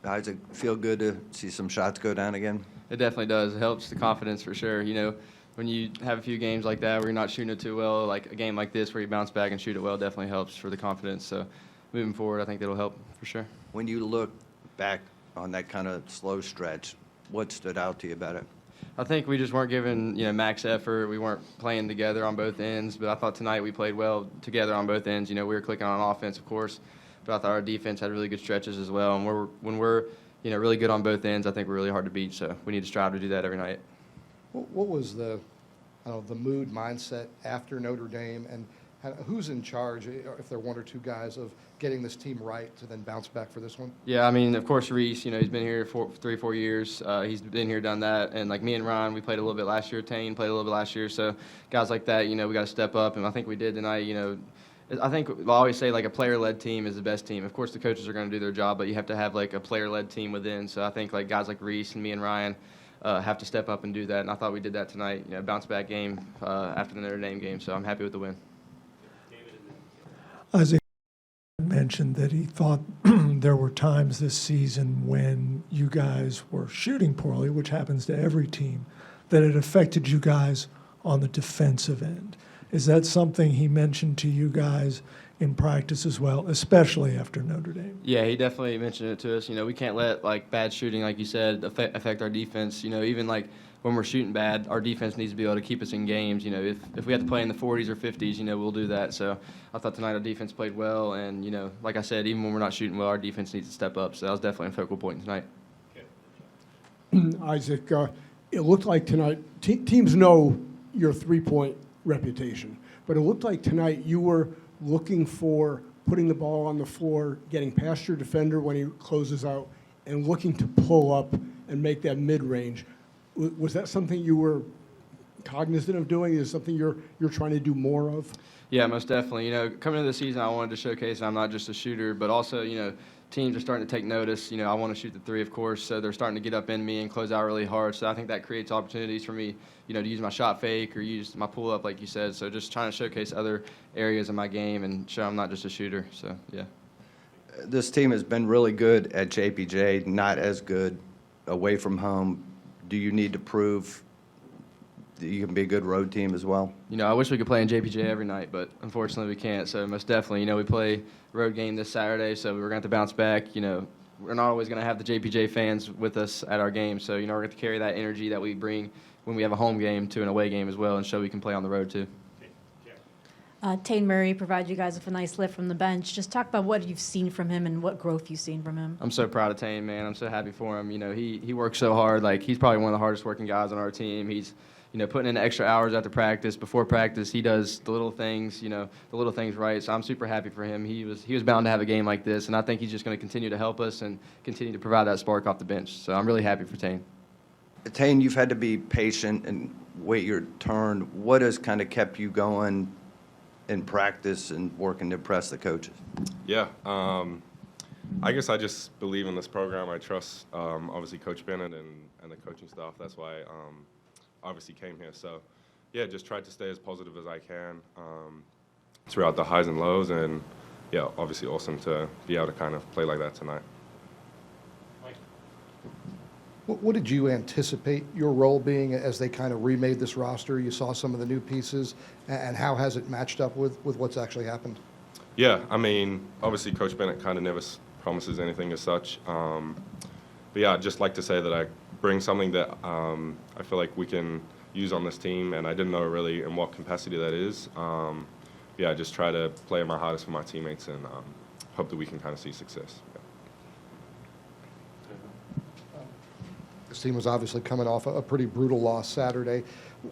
Does it feel good to see some shots go down again? It definitely does. It helps the confidence for sure. When you have a few games like that where you're not shooting it too well, like a game like this where you bounce back and shoot it well, definitely helps for the confidence. So moving forward, I think that'll help for sure. When you look back on that kind of slow stretch, what stood out to you about it? I think we just weren't giving max effort. We weren't playing together on both ends. But I thought tonight we played well together on both ends. We were clicking on offense, of course, but I thought our defense had really good stretches as well. And when we're really good on both ends, I think we're really hard to beat. So we need to strive to do that every night. What was the mood, mindset after Notre Dame, and who's in charge, if there are one or two guys, of getting this team right to then bounce back for this one? Yeah, I mean, of course, Reese, he's been here for 3 or 4 years. He's been here, done that. And like me and Ryan, we played a little bit last year. Tane played a little bit last year. So guys like that, we got to step up. And I think we did tonight. I think I always say like a player-led team is the best team. Of course, the coaches are going to do their job, but you have to have like a player-led team within. So I think like guys like Reese and me and Ryan have to step up and do that. And I thought we did that tonight. Bounce back game after the Notre Dame game. So I'm happy with the win. Isaac mentioned that he thought there were times this season when you guys were shooting poorly, which happens to every team, that it affected you guys on the defensive end. Is that something he mentioned to you guys in practice as well, especially after Notre Dame? Yeah, he definitely mentioned it to us. We can't let like bad shooting, like you said, affect our defense. Even like when we're shooting bad, our defense needs to be able to keep us in games. If we have to play in the 40s or 50s, we'll do that. So I thought tonight our defense played well, and like I said, even when we're not shooting well, our defense needs to step up. So that was definitely a focal point tonight. Isaac, it looked like tonight teams know your three-point reputation, but it looked like tonight you were looking for putting the ball on the floor, getting past your defender when he closes out, and looking to pull up and make that mid-range. Was that something you were cognizant of doing? Is it something you're trying to do more of? Yeah, most definitely. Coming into the season, I wanted to showcase I'm not just a shooter, but also, teams are starting to take notice. I want to shoot the three, of course, so they're starting to get up in me and close out really hard. So I think that creates opportunities for me, to use my shot fake or use my pull-up, like you said. So just trying to showcase other areas of my game and show I'm not just a shooter. So, yeah. This team has been really good at JPJ, not as good away from home. Do you need to prove that you can be a good road team as well? I wish we could play in JPJ every night, but unfortunately we can't. So most definitely, we play road game this Saturday, so we're going to have to bounce back. We're not always going to have the JPJ fans with us at our game, so we're going to have to carry that energy that we bring when we have a home game to an away game as well, and show we can play on the road too. Tane Murray provided you guys with a nice lift from the bench. Just talk about what you've seen from him and what growth you've seen from him. I'm so proud of Tane, man. I'm so happy for him. He works so hard. Like, he's probably one of the hardest working guys on our team. He's putting in extra hours after practice. Before practice, he does the little things, the little things right. So I'm super happy for him. He was bound to have a game like this, and I think he's just going to continue to help us and continue to provide that spark off the bench. So I'm really happy for Tane. Tane, you've had to be patient and wait your turn. What has kind of kept you going in practice and working to impress the coaches? Yeah, I guess I just believe in this program. I trust, obviously, Coach Bennett and the coaching staff. That's why I obviously came here. So, yeah, just tried to stay as positive as I can throughout the highs and lows. And, yeah, obviously awesome to be able to kind of play like that tonight. What did you anticipate your role being as they kind of remade this roster? You saw some of the new pieces, and how has it matched up with what's actually happened? Yeah, I mean, obviously Coach Bennett kind of never promises anything as such. But yeah, I'd just like to say that I bring something that I feel like we can use on this team, and I didn't know really in what capacity that is. Yeah, I just try to play my hardest for my teammates and hope that we can kind of see success. Yeah. This team was obviously coming off a pretty brutal loss Saturday.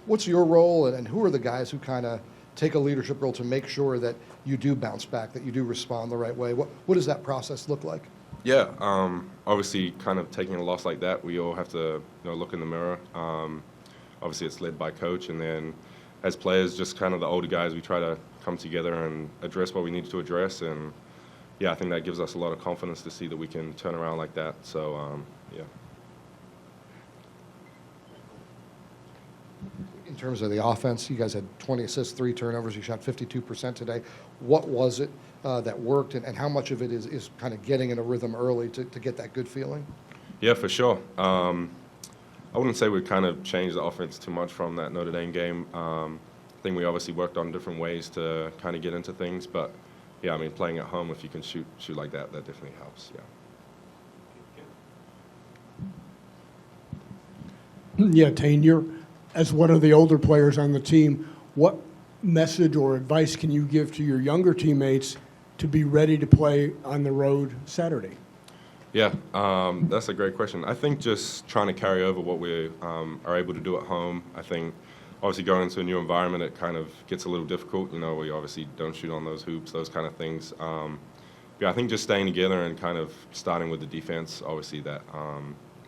What's your role, and who are the guys who kind of take a leadership role to make sure that you do bounce back, that you do respond the right way? What does that process look like? Yeah, obviously kind of taking a loss like that, we all have to look in the mirror. Obviously it's led by coach, and then as players, just kind of the older guys, we try to come together and address what we need to address. And yeah, I think that gives us a lot of confidence to see that we can turn around like that. So yeah. In terms of the offense, you guys had 20 assists, 3 turnovers. You shot 52% today. What was it that worked, and how much of it is kind of getting in a rhythm early to get that good feeling? Yeah, for sure. I wouldn't say we kind of changed the offense too much from that Notre Dame game. I think we obviously worked on different ways to kind of get into things, but yeah, I mean, playing at home, if you can shoot like that, that definitely helps. Yeah. Yeah, Tane, you're, as one of the older players on the team, what message or advice can you give to your younger teammates to be ready to play on the road Saturday? Yeah, that's a great question. I think just trying to carry over what we are able to do at home. I think obviously going into a new environment, it kind of gets a little difficult. You know, we obviously don't shoot on those hoops, those kind of things. Yeah, I think just staying together and kind of starting with the defense, obviously that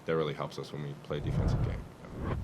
really helps us when we play a defensive game. Yeah.